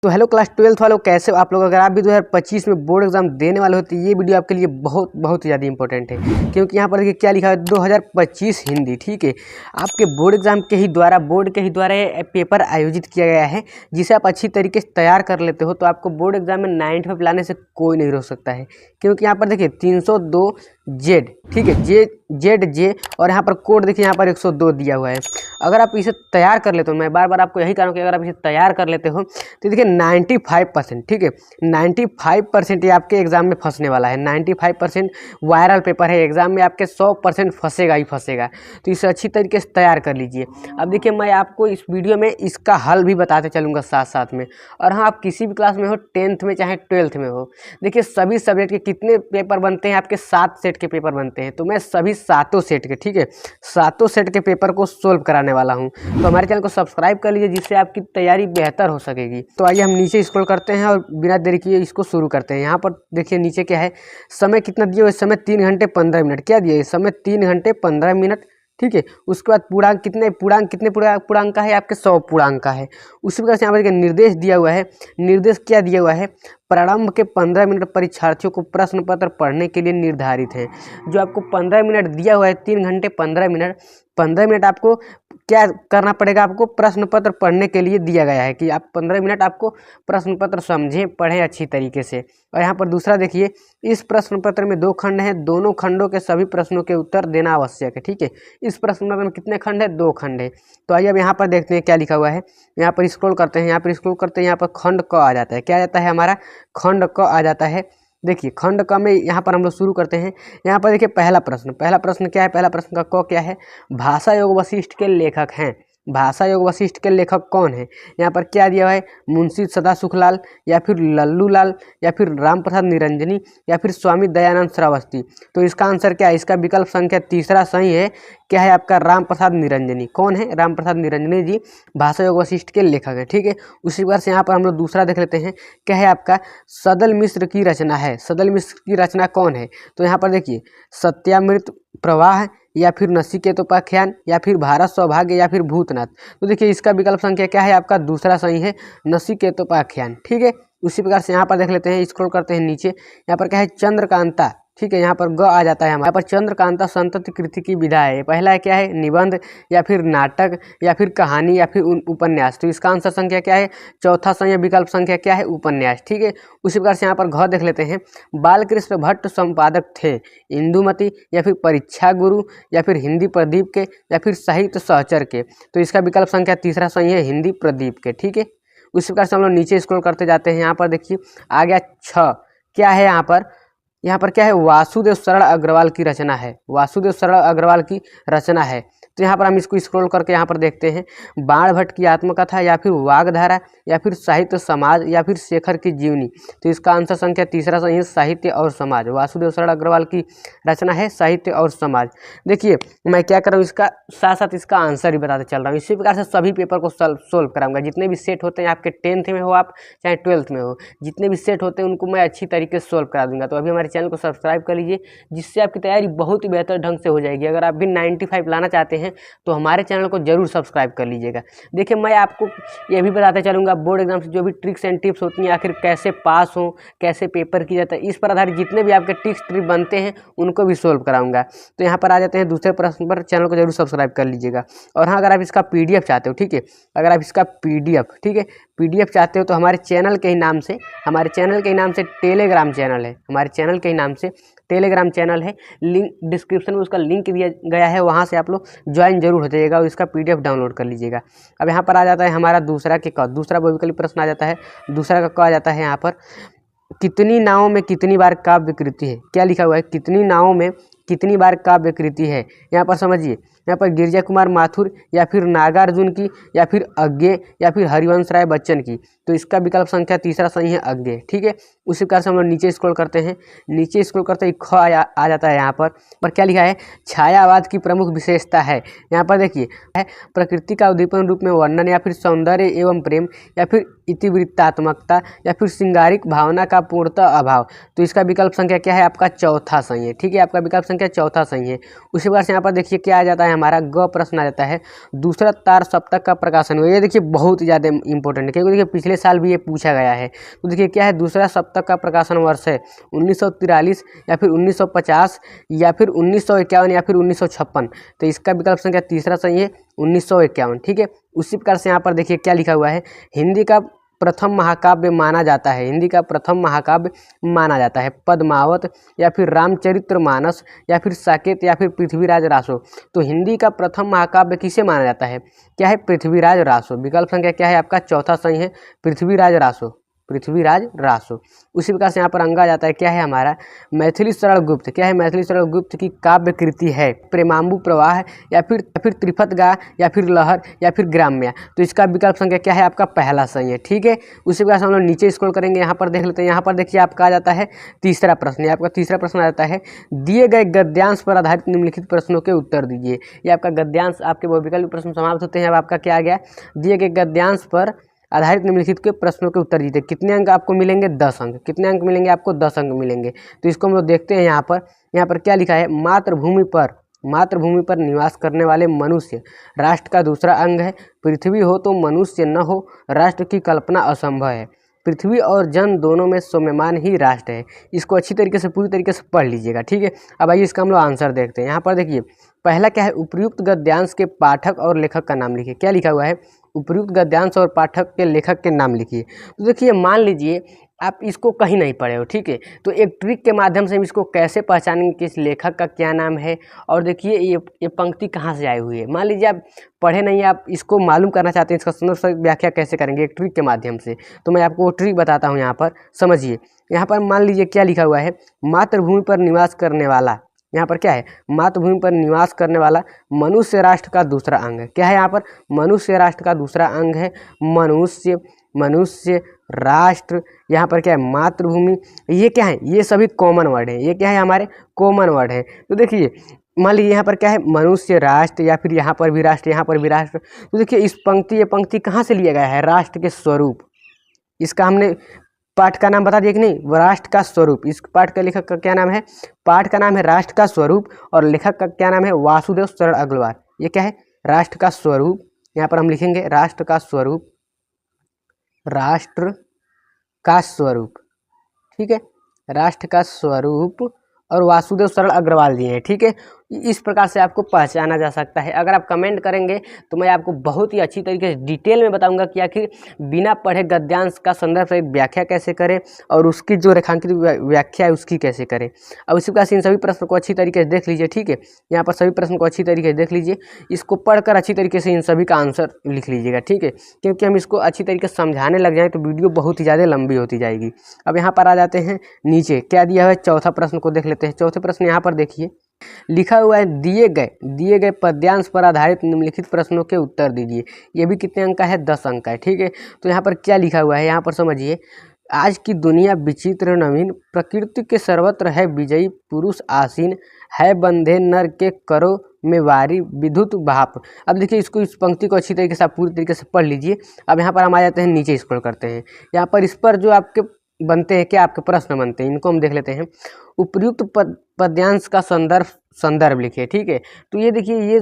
तो hello class 12th वालों, कैसे हो आप लोग। अगर आप भी 2025 में बोर्ड एग्जाम देने वाले हो तो ये वीडियो आपके लिए बहुत बहुत ज़्यादा इंपॉर्टेंट है, क्योंकि यहाँ पर देखिए क्या लिखा है 2025 हिंदी। ठीक है, आपके बोर्ड एग्जाम के ही द्वारा ये पेपर आयोजित किया गया है, जिसे आप अच्छी तरीके से तैयार कर लेते हो तो आपको बोर्ड एग्जाम में 95 लाने से कोई नहीं रोक सकता है। क्योंकि यहाँ पर देखिए 302 जेड, ठीक है, जे और यहाँ पर कोड देखिए यहाँ पर 102 दिया हुआ है। अगर आप इसे तैयार कर लेते हो, मैं बार बार आपको यही कह रहा हूँ कि अगर आप इसे तैयार कर लेते हो तो देखिए 95%, ठीक है, 95% ये आपके एग्जाम में फंसने वाला है। 95% वायरल पेपर है, एग्जाम में आपके 100% फंसेगा ही फंसेगा। तो इसे अच्छी तरीके से तैयार कर लीजिए। अब देखिए मैं आपको इस वीडियो में इसका हल भी बताते चलूँगा साथ साथ में। और हाँ, आप किसी भी क्लास में हो, 10th में चाहे 12th में हो, देखिए सभी सब्जेक्ट के कितने पेपर बनते हैं, आपके 7 सेट के पेपर बनते हैं। तो मैं सभी 7 सेट के, ठीक है, 7 सेट के पेपर को सोल्व कराने वाला हूँ। तो हमारे चैनल को सब्सक्राइब कर लीजिए, जिससे आपकी तैयारी बेहतर हो सकेगी। तो आइए हम नीचे स्क्रॉल करते हैं और बिना देरी किए इसको शुरू करते हैं। यहाँ पर देखिए नीचे क्या है, समय कितना दिया हुआ है, समय 3 घंटे 15 मिनट। क्या दिया है, समय 3 घंटे 15 मिनट, ठीक है। उसके बाद पूर्णांक कितने पूर्णांक का है, आपके 100 पूर्णांक का है। उसी प्रकार से यहाँ पर निर्देश दिया हुआ है। निर्देश क्या दिया हुआ है, प्रारंभ के 15 मिनट परीक्षार्थियों को प्रश्न पत्र पढ़ने के लिए निर्धारित है। जो आपको 15 मिनट दिया हुआ है, 3 घंटे 15 मिनट, 15 मिनट आपको क्या करना पड़ेगा, आपको प्रश्न पत्र पढ़ने के लिए दिया गया है कि आप 15 मिनट आपको प्रश्न पत्र समझें, पढ़ें अच्छी तरीके से। और यहाँ पर दूसरा देखिए, इस प्रश्न पत्र में 2 खंड हैं, दोनों खंडों के सभी प्रश्नों के उत्तर देना आवश्यक है। ठीक है, इस प्रश्न पत्र में कितने खंड है, 2 खंड है। तो आइए अब यहाँ पर देखते हैं क्या लिखा हुआ है। यहाँ पर स्क्रॉल करते हैं, यहाँ पर खंड क आ जाता है। क्या आ जाता है, हमारा खंड क आ जाता है। देखिए खंड क में यहाँ पर हम लोग शुरू करते हैं। यहाँ पर देखिए पहला प्रश्न क्या है, पहला प्रश्न का क क्या है, भाषा योग वशिष्ठ के लेखक हैं। भाषा योग वशिष्ठ के लेखक कौन है। यहाँ पर क्या दिया हुआ है, मुंशी सदा सुखलाल, या फिर लल्लू लाल, या फिर राम प्रसाद निरंजनी, या फिर स्वामी दयानंद श्रावस्ती। तो इसका आंसर क्या है, इसका विकल्प संख्या तीसरा सही है। क्या है आपका, राम प्रसाद निरंजनी। कौन है, राम प्रसाद निरंजनी जी भाषा योग वशिष्ठ के लेखक है। ठीक है, उसी प्रकार से यहाँ पर हम लोग दूसरा देख लेते हैं। क्या है आपका, सदल मिश्र की रचना है। सदल मिश्र की रचना कौन है। तो यहाँ पर देखिए सत्यामृत प्रवाह, या फिर नचिकेतोपाख्यान, या फिर भारत सौभाग्य, या फिर भूतनाथ। तो देखिए इसका विकल्प संख्या क्या है, आपका दूसरा सही है, नचिकेतोपाख्यान। ठीक है, उसी प्रकार से यहाँ पर देख लेते हैं, स्क्रॉल करते हैं नीचे। यहाँ पर क्या है, चंद्रकांता। ठीक है, यहाँ पर ग आ जाता है हमारे। यहाँ पर चंद्रकांता संतति कृति की विधा है। पहला है क्या है, निबंध, या फिर नाटक, या फिर कहानी, या फिर उपन्यास। तो इसका आंसर संख्या क्या है, चौथा सही विकल्प संख्या क्या है, उपन्यास। ठीक है, उसी प्रकार से यहाँ पर घ देख लेते हैं। बालकृष्ण भट्ट संपादक थे, इंदुमती, या फिर परीक्षा गुरु, या फिर हिंदी प्रदीप के, या फिर साहित्य सहचर के। तो इसका विकल्प संख्या तीसरा सही है, हिंदी प्रदीप के। ठीक है, उसी प्रकार से हम लोग नीचे स्क्रॉल करते जाते हैं। यहाँ पर देखिए आ गया 6। क्या है यहाँ पर क्या है, वासुदेव शरण अग्रवाल की रचना है। वासुदेव शरण अग्रवाल की रचना है। तो यहाँ पर हम इसको स्क्रॉल करके यहाँ पर देखते हैं, बाण भट्ट की आत्मकथा, या फिर वागधारा, या फिर साहित्य समाज, या फिर शेखर की जीवनी। तो इसका आंसर संख्या तीसरा सही है, साहित्य और समाज। वासुदेव शरण अग्रवाल की रचना है साहित्य और समाज। देखिए मैं क्या कर रहा हूँ, इसका साथ साथ इसका आंसर भी बताते चल रहा हूँ। इसी प्रकार से सभी पेपर को सोल्व कराऊंगा। जितने भी सेट होते हैं, आपके 10th में हो आप चाहे 12th में हो, जितने भी सेट होते हैं उनको मैं अच्छी तरीके से सोल्व करा दूंगा। तो अभी हमारे चैनल को सब्सक्राइब कर लीजिए, जिससे आपकी तैयारी बहुत ही बेहतर ढंग से हो जाएगी। अगर आप भी 95 लाना चाहते हैं तो हमारे चैनल को जरूर सब्सक्राइब कर लीजिएगा। देखिए मैं आपको ये भी बताते चलूँगा, बोर्ड एग्जाम से जो भी ट्रिक्स एंड टिप्स होती हैं, आखिर कैसे पास हो, कैसे पेपर किया जाता है, इस पर आधारित जितने भी आपके ट्रिक्स ट्रिप बनते हैं उनको भी सोल्व कराऊंगा। तो यहाँ पर आ जाते हैं दूसरे प्रश्न पर। चैनल को जरूर सब्सक्राइब कर लीजिएगा। और हाँ, अगर आप इसका PDF चाहते हो, ठीक है, अगर आप इसका PDF, ठीक है, PDF चाहते हो तो हमारे चैनल के ही नाम से टेलीग्राम चैनल है। हमारे चैनल के ही नाम से टेलीग्राम चैनल है, लिंक डिस्क्रिप्शन में उसका लिंक दिया गया है, वहाँ से आप लोग ज्वाइन जरूर हो जाइएगा और इसका PDF डाउनलोड कर लीजिएगा। अब यहाँ पर आ जाता है हमारा दूसरा बहुविकल्पी प्रश्न आ जाता है। दूसरा का क आ जाता है यहाँ पर, कितनी नावों में कितनी बार काव्य कृति है। क्या लिखा हुआ है, कितनी नावों में कितनी बार काव्य कृति है। यहाँ पर समझिए, यहाँ पर गिरिजा कुमार माथुर, या फिर नागार्जुन की, या फिर अज्ञे, या फिर हरिवंश राय बच्चन की। तो इसका विकल्प संख्या तीसरा सही है, अज्ञे। ठीक है, उसी प्रकार से हम लोग नीचे स्क्रॉल करते हैं। नीचे स्क्रॉल करते ही ख आ जाता है। यहाँ पर क्या लिखा है, छायावाद की प्रमुख विशेषता है। यहाँ पर देखिए है, प्रकृति का उद्दीपन रूप में वर्णन, या फिर सौंदर्य एवं प्रेम, या फिर इतिवृत्तात्मकता, या फिर श्रृंगारिक भावना का पूर्णतः अभाव। तो इसका विकल्प संख्या क्या है, आपका चौथा सही है। ठीक है, आपका विकल्प संख्या चौथा सही है। उसी प्रकार से यहाँ पर देखिए क्या आ जाता है हमारा ग प्रश्न आ जाता है, दूसरा तार सप्तक का प्रकाशन हुआ। ये देखिए बहुत ज़्यादा इंपॉर्टेंट है, क्योंकि देखिए पिछले साल भी ये पूछा गया है। तो देखिए क्या है, दूसरा सप्तक का प्रकाशन वर्ष है 1943 या फिर 1950 या फिर 1951 या फिर 1956। तो इसका विकल्प संख्या तीसरा सही है 1951। ठीक है, उसी प्रकार से यहाँ पर देखिए क्या लिखा हुआ है, हिंदी का प्रथम महाकाव्य माना जाता है, हिंदी का प्रथम महाकाव्य माना जाता है पद्मावत या फिर रामचरितमानस या फिर साकेत या फिर पृथ्वीराज रासो। तो हिंदी का प्रथम महाकाव्य किसे माना जाता है, क्या है, पृथ्वीराज रासो। विकल्प संख्या क्या है आपका चौथा सही है पृथ्वीराज रासो, पृथ्वीराज रासो। उसी प्रकार से यहाँ पर अंगा जाता है, क्या है हमारा, मैथिली शरण गुप्त। क्या है, मैथिली शरण गुप्त की काव्य कृति है प्रेमांबु प्रवाह या फिर त्रिफतगा या फिर लहर या फिर ग्राम्या। तो इसका विकल्प संख्या क्या है आपका पहला सही है। ठीक है, उसी प्रकार से हम लोग नीचे स्क्रॉल करेंगे, यहाँ पर देख लेते हैं। यहाँ पर देखिए आपका आ जाता है तीसरा प्रश्न, आपका तीसरा प्रश्न आ जाता है, दिए गए गद्यांश पर आधारित निम्नलिखित प्रश्नों के उत्तर दीजिए। ये आपका गद्यांश, आपके विकल्प प्रश्न समाप्त होते हैं। अब आपका क्या आ गया, दिए गए गद्यांश पर आधारित निम्नलिखित के प्रश्नों के उत्तर दीजिए। कितने अंक आपको मिलेंगे, 10 अंक। कितने अंक मिलेंगे आपको, 10 अंक मिलेंगे। तो इसको हम लोग देखते हैं। यहाँ पर क्या लिखा है, मातृभूमि पर निवास करने वाले मनुष्य राष्ट्र का दूसरा अंग है। पृथ्वी हो तो मनुष्य न हो, राष्ट्र की कल्पना असंभव है। पृथ्वी और जन दोनों में सौम्यमान ही राष्ट्र है। इसको अच्छी तरीके से पूरी तरीके से पढ़ लीजिएगा। ठीक है, अब आइए इसका हम लोग आंसर देखते हैं। यहाँ पर देखिए पहला क्या है, उपयुक्त गद्यांश के पाठक और लेखक का नाम लिखिए। क्या लिखा हुआ है, उपयुक्त गद्यांश और पाठक के लेखक के नाम लिखिए। तो देखिए मान लीजिए आप इसको कहीं नहीं पढ़े हो, ठीक है, तो एक ट्रिक के माध्यम से हम इसको कैसे पहचानेंगे कि इस लेखक का क्या नाम है। और देखिए ये पंक्ति कहाँ से आई हुई है। मान लीजिए आप पढ़े नहीं, आप इसको मालूम करना चाहते हैं, इसका सुंदर व्याख्या कैसे करेंगे एक ट्रिक के माध्यम से। तो मैं आपको वो ट्रिक बताता हूँ। यहाँ पर समझिए, यहाँ पर मान लीजिए क्या लिखा हुआ है, मातृभूमि पर निवास करने वाला। यहाँ पर क्या है, मातृभूमि पर निवास करने वाला मनुष्य राष्ट्र का दूसरा अंग है। क्या है यहाँ पर, मनुष्य राष्ट्र का दूसरा अंग है मनुष्य राष्ट्र। यहाँ पर क्या है, मातृभूमि। ये क्या है, ये सभी कॉमन वर्ड है। ये क्या है, हमारे कॉमन वर्ड है। तो देखिए मान लीजिए यहाँ पर क्या है, मनुष्य राष्ट्र या फिर यहाँ पर भी राष्ट्र, यहाँ पर भी राष्ट्र। तो देखिए इस पंक्ति, ये पंक्ति कहाँ से लिया गया है, राष्ट्र के स्वरूप। इसका हमने पाठ का नाम बता दिया कि नहीं, राष्ट्र का स्वरूप। इस पाठ का लेखक का क्या नाम है, पाठ का नाम है राष्ट्र का स्वरूप, और लेखक का क्या नाम है, वासुदेव शरण अग्रवाल। ये क्या है, राष्ट्र का स्वरूप। यहाँ पर हम लिखेंगे राष्ट्र का स्वरूप, राष्ट्र का स्वरूप। ठीक है, राष्ट्र का स्वरूप और वासुदेव शरण अग्रवाल जी हैं। ठीक है, इस प्रकार से आपको पहचाना जा सकता है। अगर आप कमेंट करेंगे तो मैं आपको बहुत ही अच्छी तरीके से डिटेल में बताऊंगा कि आखिर बिना पढ़े गद्यांश का संदर्भ सहित व्याख्या कैसे करें और उसकी जो रेखांकित व्याख्या है उसकी कैसे करें। अब इसी प्रकार से इन सभी प्रश्नों को अच्छी तरीके से देख लीजिए। ठीक है, यहाँ पर सभी प्रश्न को अच्छी तरीके से देख लीजिए, इसको पढ़कर अच्छी तरीके से इन सभी का आंसर लिख लीजिएगा। ठीक है, क्योंकि हम इसको अच्छी तरीके से समझाने लग जाएँ तो वीडियो बहुत ही ज़्यादा लंबी होती जाएगी। अब यहाँ पर आ जाते हैं नीचे, क्या दिया है, चौथा प्रश्न को देख लेते हैं। चौथे प्रश्न यहाँ पर देखिए लिखा हुआ है, दिए गए पद्यांश पर आधारित निम्नलिखित प्रश्नों के उत्तर दीजिए। ये भी कितने अंक का है, 10 अंक का है। ठीक है, तो यहाँ पर क्या लिखा हुआ है, यहाँ पर समझिए, आज की दुनिया विचित्र नवीन, प्रकृति के सर्वत्र है विजयी, पुरुष आसीन है बंधे नर के करो में वारी, विद्युत भाप। अब देखिए इसको, इस पंक्ति को अच्छी तरीके से आप पूरी तरीके से पढ़ लीजिए। अब यहाँ पर हम आ जाते हैं नीचे, स्क्रॉल करते हैं। यहाँ पर इस पर जो आपके बनते हैं, क्या आपके प्रश्न बनते हैं, इनको हम देख लेते हैं। उपयुक्त पद्यांश का संदर्भ लिखिए। ठीक है, तो ये देखिए, ये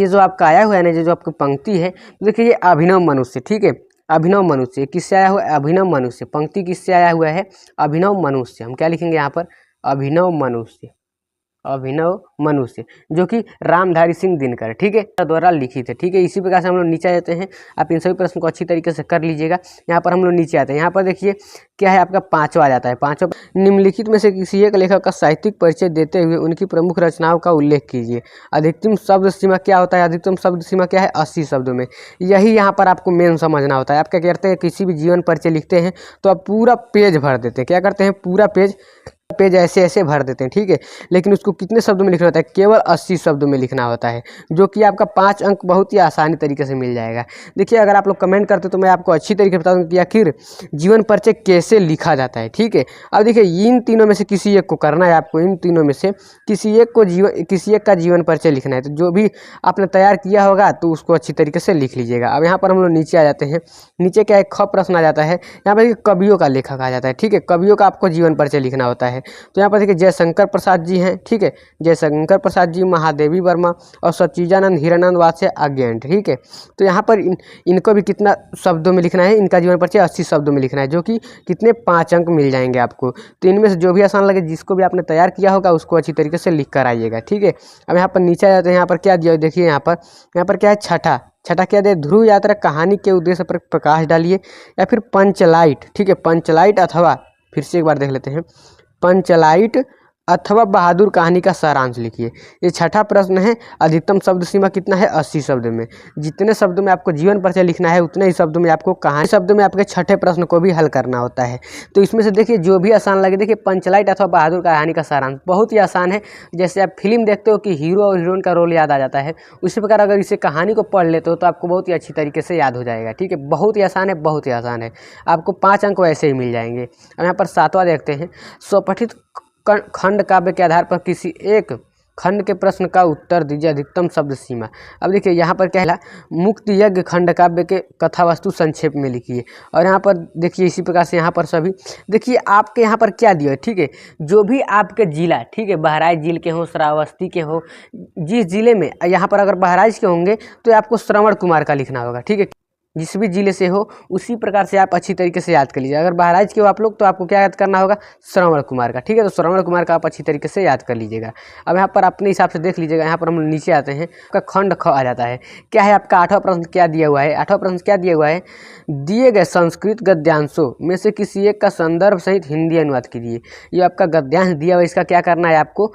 जो आपका आया हुआ है ना, जो आपकी पंक्ति है, तो देखिए ये अभिनव मनुष्य। ठीक है, अभिनव मनुष्य किससे आया हुआ है, अभिनव मनुष्य। पंक्ति किससे आया हुआ है, अभिनव मनुष्य। हम क्या लिखेंगे यहाँ पर, अभिनव मनुष्य, जो कि रामधारी सिंह दिनकर, ठीक है, द्वारा लिखित है। ठीक है, इसी प्रकार से हम लोग नीचे आ जाते हैं। आप इन सभी प्रश्न को अच्छी तरीके से कर लीजिएगा। यहाँ पर हम लोग नीचे आते हैं। यहाँ पर देखिए क्या है, आपका पांचवा आ जाता है। पांचवा, निम्नलिखित में से किसी एक लेखक का साहित्यिक परिचय देते हुए उनकी प्रमुख रचनाओं का उल्लेख कीजिए। अधिकतम शब्द सीमा क्या होता है, अधिकतम शब्द सीमा क्या है, 80 शब्दों में। यही यहाँ पर आपको मेन समझना होता है। आप क्या करते हैं, किसी भी जीवन परिचय लिखते हैं तो आप पूरा पेज भर देते हैं। क्या करते हैं, पूरा पेज ऐसे भर देते हैं। ठीक है, लेकिन उसको कितने शब्दों में लिखना होता है, केवल 80 शब्दों में लिखना होता है, जो कि आपका 5 अंक बहुत ही आसानी तरीके से मिल जाएगा। देखिए अगर आप लोग कमेंट करते तो मैं आपको अच्छी तरीके से बता दूंगा कि आखिर जीवन परिचय कैसे लिखा जाता है। ठीक है, अब देखिए इन तीनों में से किसी एक को करना है आपको, इन तीनों में से किसी एक का जीवन परिचय लिखना है। तो जो भी आपने तैयार किया होगा तो उसको अच्छी तरीके से लिख लीजिएगा। अब यहाँ पर हम लोग नीचे आ जाते हैं। नीचे क्या है, ख प्रश्न आ जाता है। यहाँ पर कवियों का लेखक आ जाता है। ठीक है, कवियों का आपको जीवन परिचय लिखना होता है। तो यहाँ पर देखिए जयशंकर प्रसाद जी हैं, ठीक है, जयशंकर प्रसाद जी, महादेवी वर्मा और सच्चिदानंद हिरानंद वात्स्य आज्ञान, ठीक है। तो यहाँ पर इनको भी कितना शब्दों में लिखना है, इनका जीवन परिचय 80 शब्दों में लिखना है, जो कि कितने 5 अंक मिल जाएंगे आपको। तो इनमें से जो भी आसान लगे, जिसको भी आपने तैयार किया होगा उसको अच्छी तरीके से लिख कर आइएगा, ठीक है। अब यहाँ पर नीचे आ जाते हैं, यहाँ पर क्या दिया देखिए, यहाँ पर क्या है, छठा क्या दे, ध्रुव यात्रा कहानी के उद्देश्य पर प्रकाश डालिए, या फिर पंचलाइट, ठीक है, पंचलाइट अथवा, फिर से एक बार देख लेते हैं, पंचलाइट अथवा बहादुर कहानी का सारांश लिखिए। ये छठा प्रश्न है। अधिकतम शब्द सीमा कितना है, 80 शब्द में। जितने शब्दों में आपको जीवन परिचय लिखना है उतने ही शब्दों में आपको कहानी शब्दों में आपके छठे प्रश्न को भी हल करना होता है। तो इसमें से देखिए जो भी आसान लगे, देखिए पंचलाइट अथवा बहादुर कहानी का सारांश बहुत ही आसान है। जैसे आप फिल्म देखते हो कि हीरो और हीरोइन का रोल याद आ जाता है, उसी प्रकार अगर इसे कहानी को पढ़ लेते हो तो आपको बहुत ही अच्छी तरीके से याद हो जाएगा, ठीक है। बहुत ही आसान है, बहुत ही आसान है, आपको 5 अंक वैसे ही मिल जाएंगे। अब यहाँ पर 7वां देखते हैं, स्वपठित खंड काव्य के आधार पर किसी एक खंड के प्रश्न का उत्तर दीजिए, अधिकतम शब्द सीमा। अब देखिए यहाँ पर क्या है, मुक्त यज्ञ खंड काव्य के कथा वस्तु संक्षेप में लिखिए। और यहाँ पर देखिए इसी प्रकार से यहाँ पर सभी देखिए आपके यहाँ पर क्या दिया है, ठीक है, जो भी आपके जिला, ठीक है, बहराइच जिले के हो, श्रावस्ती के हो, जिस जिले में, यहाँ पर अगर बहराइच के होंगे तो आपको श्रवण कुमार का लिखना होगा, ठीक है, जिस भी जिले से हो उसी प्रकार से आप अच्छी तरीके से याद कर लीजिए। अगर बहराइच के हो आप लोग तो आपको क्या याद करना होगा, श्रवण कुमार का, ठीक है। तो श्रवण कुमार का आप अच्छी तरीके से याद कर लीजिएगा। अब यहाँ पर अपने हिसाब से देख लीजिएगा, यहाँ पर हम नीचे आते हैं, आपका खंड ख आ जाता है। क्या है आपका 8वां प्रश्न क्या दिया हुआ है, 8वां प्रश्न क्या दिया हुआ है, दिए गए संस्कृत गद्यांशों में से किसी एक का संदर्भ सहित हिंदी अनुवाद कीजिए। ये आपका गद्यांश दिया हुआ है, इसका क्या करना है, आपको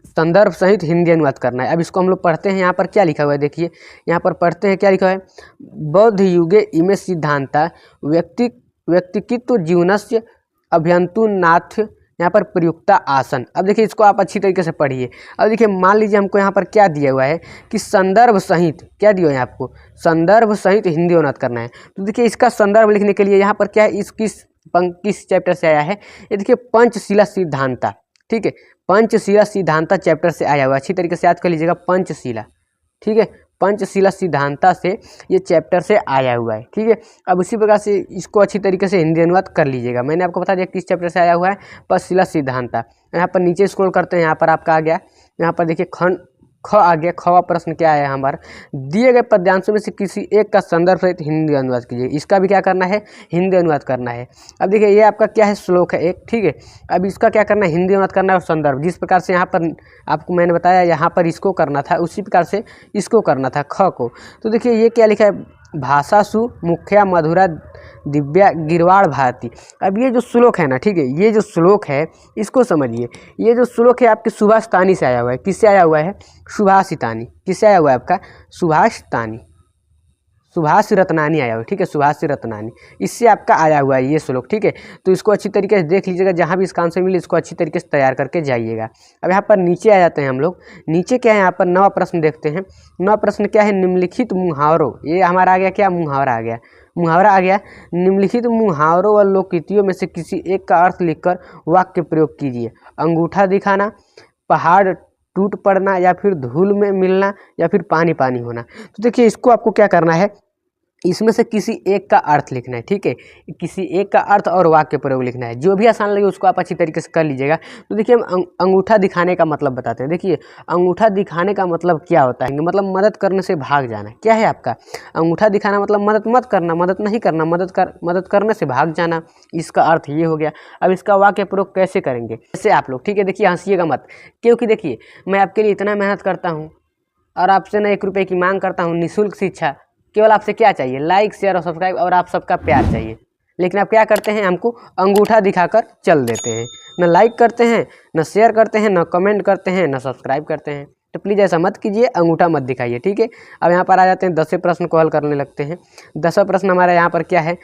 संदर्भ सहित हिंदी अनुवाद करना है। अब इसको हम लोग पढ़ते हैं, यहाँ पर क्या लिखा हुआ है, देखिए यहाँ पर पढ़ते हैं क्या लिखा है, बौद्ध युगे इमे सिद्धांता व्यक्तित्व जीवनस्य अभ्यंतु नाथ, यहाँ पर प्रयुक्ता आसन। अब देखिए इसको आप अच्छी तरीके से पढ़िए। अब देखिए मान लीजिए हमको यहाँ पर क्या दिया हुआ है कि संदर्भ सहित, क्या दिया है आपको, संदर्भ सहित हिंदी अनुवाद करना है। तो देखिए इसका संदर्भ लिखने के लिए यहाँ पर क्या है, किस चैप्टर से आया है, ये देखिए पंचशीला सिद्धांता, ठीक है, पंचशीला सिद्धांता चैप्टर से आया हुआ है। अच्छी तरीके से याद कर लीजिएगा, पंचशीला, ठीक है, पंचशीला सिद्धांता से ये चैप्टर से आया हुआ है, ठीक है। अब उसी प्रकार से इसको अच्छी तरीके से हिंदी अनुवाद कर लीजिएगा। मैंने आपको बता दिया किस चैप्टर से आया हुआ है, पंचशीला सिद्धांता। यहाँ पर नीचे स्क्रॉल करते हैं, यहाँ पर आपका आ गया, यहाँ पर देखिए खंड ख आ गया। खवा प्रश्न क्या है हमारा, दिए गए पद्यांशों में से किसी एक का संदर्भ सहित हिंदी अनुवाद कीजिए। इसका भी क्या करना है, हिंदी अनुवाद करना है। अब देखिए ये आपका क्या है, श्लोक है एक, ठीक है। अब इसका क्या करना है, हिंदी अनुवाद करना है और संदर्भ, जिस प्रकार से यहाँ पर आपको मैंने बताया यहाँ पर इसको करना था, उसी प्रकार से इसको करना था, ख को। तो देखिए ये क्या लिखा है, भाषासु मुख्या मधुरा दिव्या गिरवाड़ भारती। अब ये जो श्लोक है ना, ठीक है, ये जो श्लोक है इसको समझिए। ये जो श्लोक है आपके सुभाष तानी से आया हुआ है। किससे आया हुआ है, सुभाषितानी। किससे आया हुआ है आपका, सुभाष तानी, सुभाष रत्नानी आया हुआ है, ठीक है, सुभाष रत्नानी, इससे आपका आया हुआ है ये श्लोक, ठीक है। तो इसको अच्छी तरीके से देख लीजिएगा, जहाँ भी इसका आंसर मिले इसको अच्छी तरीके से तैयार करके जाइएगा। अब यहाँ पर नीचे आ जाते हैं हम लोग। नीचे क्या है, यहाँ पर 9वां प्रश्न देखते हैं। 9वां प्रश्न क्या है, निम्नलिखित मुहावरों, ये हमारा आ गया क्या, मुहावरा आ गया, मुहावरा आ गया। निम्नलिखित मुहावरों व लोककृतियों में से किसी एक का अर्थ लिखकर वाक्य प्रयोग कीजिए। अंगूठा दिखाना, पहाड़ टूट पड़ना, या फिर धूल में मिलना, या फिर पानी पानी होना। तो देखिए इसको आपको क्या करना है, इसमें से किसी एक का अर्थ लिखना है, ठीक है, किसी एक का अर्थ और वाक्य प्रयोग लिखना है। जो भी आसान लगे उसको आप अच्छी तरीके से कर लीजिएगा। तो देखिए हम अंगूठा दिखाने का मतलब बताते हैं। देखिए अंगूठा दिखाने का मतलब क्या होता है, मतलब मदद करने से भाग जाना। क्या है आपका, अंगूठा दिखाना मतलब मदद मत करना, मदद नहीं करना, मदद करने से भाग जाना, इसका अर्थ ये हो गया। अब इसका वाक्य प्रयोग कैसे करेंगे, जैसे आप लोग, ठीक है, देखिए हंसिएगा मत, क्योंकि देखिए मैं आपके लिए इतना मेहनत करता हूँ और आपसे न 1 रुपये की मांग करता हूँ, निःशुल्क शिक्षा। केवल आपसे क्या चाहिए, लाइक शेयर और सब्सक्राइब, और आप सबका प्यार चाहिए। लेकिन आप क्या करते हैं, हमको अंगूठा दिखाकर चल देते हैं, न लाइक करते हैं, न शेयर करते हैं, न कमेंट करते हैं, न सब्सक्राइब करते हैं। तो प्लीज़ ऐसा मत कीजिए, अंगूठा मत दिखाइए, ठीक है। अब यहाँ पर आ जाते हैं 10वें प्रश्न को हल करने लगते हैं। 10वां प्रश्न हमारा यहाँ पर क्या है,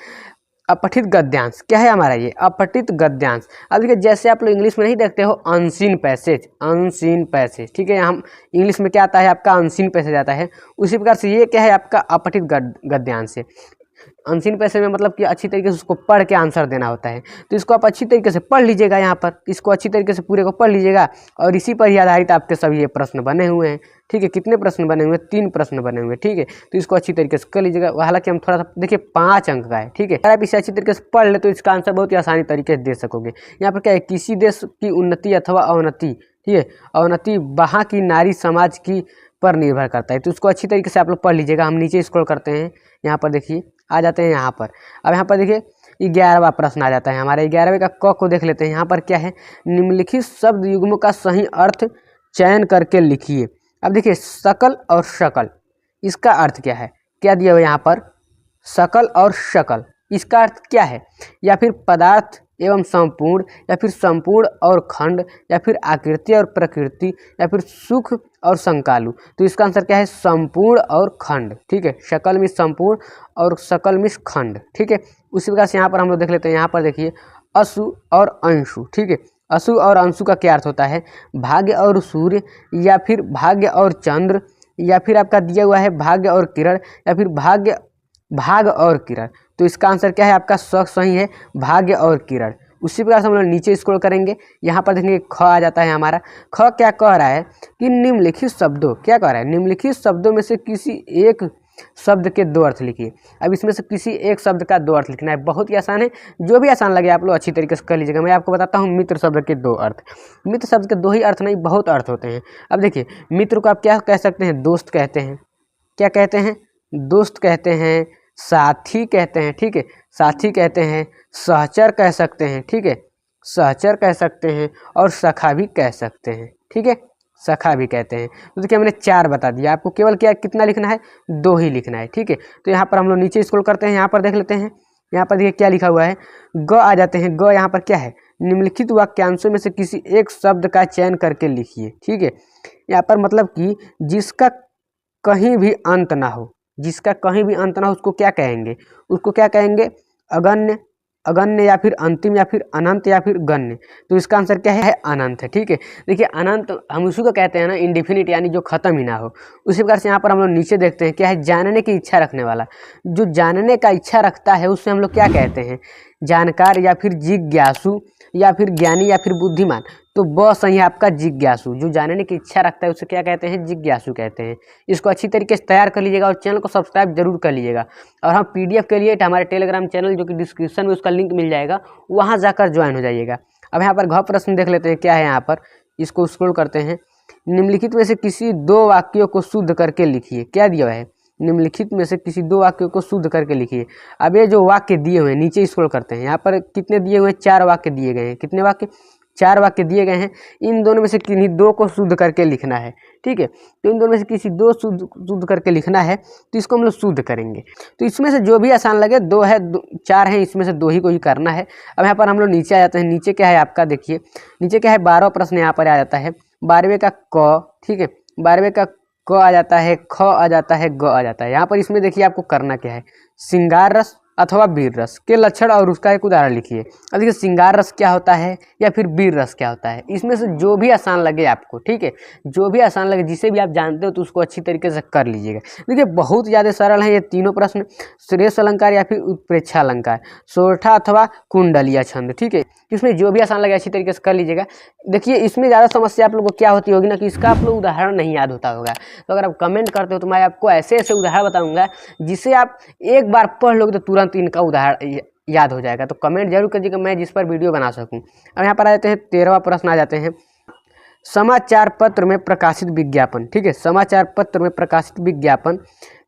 अपठित गद्यांश। क्या है हमारा ये, अपठित गद्यांश। अब देखिए जैसे आप लोग इंग्लिश में नहीं देखते हो अनसीन पैसेज, अनसीन पैसेज, ठीक है, हम इंग्लिश में क्या आता है आपका, अनसीन पैसेज आता है। उसी प्रकार से ये क्या है आपका, अपठित गद्यांश है। अनसीन पैसेज में मतलब कि अच्छी तरीके से उसको पढ़ के आंसर देना होता है। तो इसको आप अच्छी तरीके से पढ़ लीजिएगा, यहाँ पर इसको अच्छी तरीके से पूरे को पढ़ लीजिएगा और इसी पर ही आधारित आपके सभी ये प्रश्न बने हुए हैं। ठीक है, कितने प्रश्न बने हुए हैं? 3 प्रश्न बने हुए हैं। ठीक है, तो इसको अच्छी तरीके से कर लीजिएगा। हालांकि हम थोड़ा सा देखिए 5 अंक का है। ठीक है, अगर आप इसे अच्छी तरीके से पढ़ ले तो इसका आंसर बहुत ही आसानी तरीके से दे सकोगे। यहाँ पर क्या है, किसी देश की उन्नति अथवा अवनति, ठीक है, अवनति वहाँ की नारी समाज की पर निर्भर करता है। तो उसको अच्छी तरीके से आप लोग पढ़ लीजिएगा। हम नीचे स्क्रॉल करते हैं, यहाँ पर देखिए आ जाते हैं यहाँ पर। अब यहाँ पर देखिए 11वां प्रश्न आ जाता है हमारे। 11वें का क को देख लेते हैं। यहाँ पर क्या है, निम्नलिखित शब्द युग्मों का सही अर्थ चयन करके लिखिए। अब देखिए सकल और शकल, इसका अर्थ क्या है, क्या दिया हुआ यहाँ पर, सकल और शकल, इसका अर्थ क्या है, या फिर पदार्थ एवं संपूर्ण, या फिर संपूर्ण और खंड, या फिर आकृति और प्रकृति, या फिर सुख और संकालु। तो इसका आंसर क्या है, संपूर्ण और खंड। ठीक है, शकल में संपूर्ण और सकल में खंड। ठीक है, उसी प्रकार से यहाँ पर हम लोग देख लेते हैं। यहाँ पर देखिए असु और अंशु। ठीक है, असु और अंशु का क्या अर्थ होता है, भाग्य और सूर्य, या फिर भाग्य और चंद्र, या फिर आपका दिया हुआ है भाग्य और किरण, या फिर भाग और किरण। तो इसका आंसर क्या है आपका, सही है, भाग्य और किरण। उसी प्रकार से हम लोग नीचे स्क्रॉल करेंगे। यहाँ पर देखेंगे ख आ जाता है हमारा। ख क्या कह रहा है कि निम्नलिखित शब्दों, क्या कह रहा है, निम्नलिखित शब्दों में से किसी एक शब्द के 2 अर्थ लिखिए। अब इसमें से किसी एक शब्द का 2 अर्थ लिखना है। बहुत ही आसान है, जो भी आसान लगे आप लोग अच्छी तरीके से कर लीजिएगा। मैं आपको बताता हूँ मित्र शब्द के 2 अर्थ। मित्र शब्द के 2 ही अर्थ नहीं, बहुत अर्थ होते हैं। अब देखिए मित्र को आप क्या कह सकते हैं, दोस्त कहते हैं। क्या कहते हैं, दोस्त कहते हैं, साथी कहते हैं। ठीक है, साथी कहते हैं, सहचर कह सकते हैं। ठीक है, सहचर कह सकते हैं, और सखा भी कह सकते हैं। ठीक है, सखा भी कहते हैं। तो देखिए मैंने 4 बता दिया, आपको केवल क्या कितना लिखना है, 2 ही लिखना है। ठीक है, तो यहाँ पर हम लोग नीचे स्क्रॉल करते हैं। यहाँ पर देख लेते हैं, यहाँ पर देखिए क्या लिखा हुआ है, ग आ जाते हैं। ग यहाँ पर क्या है, निम्नलिखित वाक्यांशों में से किसी एक शब्द का चयन करके लिखिए। ठीक है, यहाँ पर मतलब कि जिसका कहीं भी अंत ना हो, जिसका कहीं भी अंत ना हो उसको क्या कहेंगे, उसको क्या कहेंगे, अगण्य, अगण्य, या फिर अंतिम, या फिर अनंत, या फिर गण्य। तो इसका आंसर क्या है, अनंत है। ठीक है, देखिए अनंत हम उसी को कहते हैं ना, इंडिफिनिट, यानी जो खत्म ही ना हो। उसी प्रकार से यहाँ पर हम लोग नीचे देखते हैं क्या है, जानने की इच्छा रखने वाला। जो जानने का इच्छा रखता है उससे हम लोग क्या कहते हैं, जानकार, या फिर जिज्ञासु, या फिर ज्ञानी, या फिर बुद्धिमान। तो ब सही है आपका जिज्ञासु। जो जानने की इच्छा रखता है उसे क्या कहते हैं, जिज्ञासु कहते हैं। इसको अच्छी तरीके से तैयार कर लीजिएगा और चैनल को सब्सक्राइब जरूर कर लीजिएगा। और हाँ, पीडीएफ के लिए हमारे टेलीग्राम चैनल जो कि डिस्क्रिप्शन में उसका लिंक मिल जाएगा, वहाँ जाकर ज्वाइन हो जाइएगा। अब यहाँ पर घ प्रश्न देख लेते हैं क्या है यहाँ पर, इसको स्क्रॉल करते हैं। निम्नलिखित में से किसी 2 वाक्यों को शुद्ध करके लिखिए। क्या दिया हुआ है, निम्नलिखित में से किसी 2 वाक्यों को शुद्ध करके लिखिए। अब ये जो वाक्य दिए हुए हैं नीचे स्क्रॉल करते हैं, यहाँ पर कितने दिए हुए हैं, 4 वाक्य दिए गए हैं। कितने वाक्य, 4 वाक्य दिए गए हैं। इन दोनों में से किन्हीं 2 को शुद्ध करके लिखना है। ठीक है, तो इन दोनों में से किसी 2 शुद्ध करके लिखना है, तो इसको हम लोग शुद्ध करेंगे। तो इसमें से जो भी आसान लगे, 2 है 4 है, इसमें से 2 ही को ही करना है। अब यहाँ पर हम लोग नीचे आ जाते हैं। नीचे क्या है आपका, देखिए नीचे क्या है, 12वां प्रश्न यहाँ पर आ जाता है। 12वें का क, ठीक है, 12वें का क आ जाता है, ख आ जाता है, ग आ जाता है। यहाँ पर इसमें देखिए आपको करना क्या है, श्रृंगार रस अथवा वीर रस के लक्षण और उसका एक उदाहरण लिखिए। अब देखिए श्रृंगार रस क्या होता है या फिर वीर रस क्या होता है, इसमें से जो भी आसान लगे आपको, ठीक है, जो भी आसान लगे, जिसे भी आप जानते हो तो उसको अच्छी तरीके से कर लीजिएगा। देखिए बहुत ज़्यादा सरल है ये तीनों प्रश्न। श्रेष्ठ अलंकार या फिर उत्प्रेक्षा अलंकार, सोरठा अथवा कुंडलिया छंद, ठीक है, इसमें जो भी आसान लगे अच्छी तरीके से कर लीजिएगा। देखिए इसमें ज़्यादा समस्या आप लोगों को क्या होती होगी ना कि इसका आप लोग उदाहरण नहीं याद होता होगा, तो अगर आप कमेंट करते हो तो मैं आपको ऐसे ऐसे उदाहरण बताऊंगा जिसे आप एक बार पढ़ लोगे तो तुरंत इनका उदाहरण याद हो जाएगा। तो कमेंट जरूर कीजिएगा मैं जिस पर वीडियो बना सकूं। अब यहाँ पर आ जाते हैं 13वां प्रश्न आ जाते हैं, समाचार पत्र में प्रकाशित विज्ञापन, ठीक है, समाचार पत्र में प्रकाशित विज्ञापन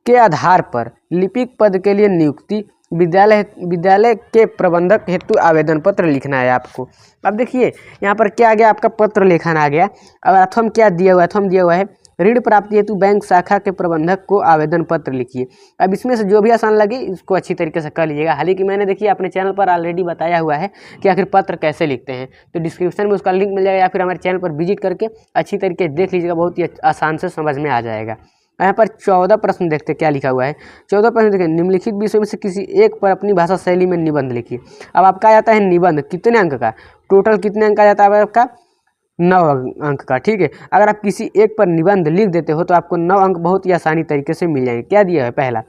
के आधार पर लिपिक पद के लिए नियुक्ति, विद्यालय के प्रबंधक हेतु आवेदन पत्र लिखना है आपको। अब देखिए यहाँ पर क्या आ गया, आपका पत्र लेखन आ गया। अब अथम क्या दिया हुआ है, अथम दिया हुआ है ऋण प्राप्ति हेतु बैंक शाखा के प्रबंधक को आवेदन पत्र लिखिए। अब इसमें से जो भी आसान लगे इसको अच्छी तरीके से कर लीजिएगा। हालांकि मैंने देखिए अपने चैनल पर ऑलरेडी बताया हुआ है कि आखिर पत्र कैसे लिखते हैं, तो डिस्क्रिप्शन में उसका लिंक मिल जाएगा या फिर हमारे चैनल पर विजिट करके अच्छी तरीके से देख लीजिएगा, बहुत ही आसान से समझ में आ जाएगा। यहाँ पर 14 प्रश्न देखते क्या लिखा हुआ है। 14 प्रश्न देखिए, निम्नलिखित विषय में से किसी एक पर अपनी भाषा शैली में निबंध लिखिए। अब आपका आ जाता है निबंध, कितने अंक का, टोटल कितने अंक आ जाता है आपका, 9 अंक का, ठीक है। अगर आप किसी एक पर निबंध लिख देते हो तो आपको 9 अंक बहुत ही आसानी तरीके से मिल जाएंगे। क्या दिया है? पहला,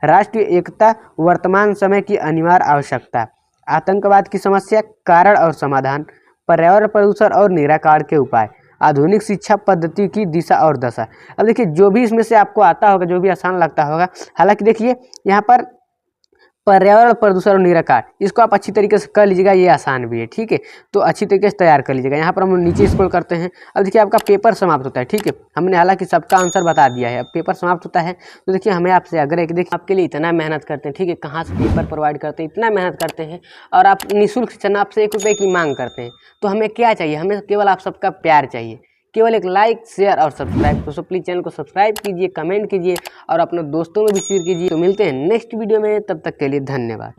राष्ट्रीय एकता वर्तमान समय की अनिवार्य आवश्यकता, आतंकवाद की समस्या, कारण और समाधान, पर्यावरण प्रदूषण और निराकरण के उपाय, आधुनिक शिक्षा पद्धति की दिशा और दशा। अब देखिए जो भी इसमें से आपको आता होगा, जो भी आसान लगता होगा, हालांकि देखिए यहाँ पर पर्यावरण प्रदूषण और निराकरण, इसको आप अच्छी तरीके से कर लीजिएगा, ये आसान भी है, ठीक है। तो अच्छी तरीके से तैयार कर लीजिएगा। यहाँ पर हम नीचे स्क्रॉल करते हैं। अब देखिए आपका पेपर समाप्त होता है, ठीक है। हमने हालांकि सबका आंसर बता दिया है, अब पेपर समाप्त होता है। तो देखिए हमें आपसे आग्रह है कि देखिए आपके लिए इतना मेहनत करते हैं, ठीक है, कहाँ से पेपर प्रोवाइड करते हैं, इतना मेहनत करते हैं, और आप निःशुल्क शिक्षा आपसे 1 रुपये की मांग करते हैं। तो हमें क्या चाहिए? हमें केवल आप सबका प्यार चाहिए, केवल एक लाइक, शेयर और सब्सक्राइब। तो प्लीज़ चैनल को सब्सक्राइब कीजिए, कमेंट कीजिए और अपने दोस्तों में भी शेयर कीजिए। तो मिलते हैं नेक्स्ट वीडियो में, तब तक के लिए धन्यवाद।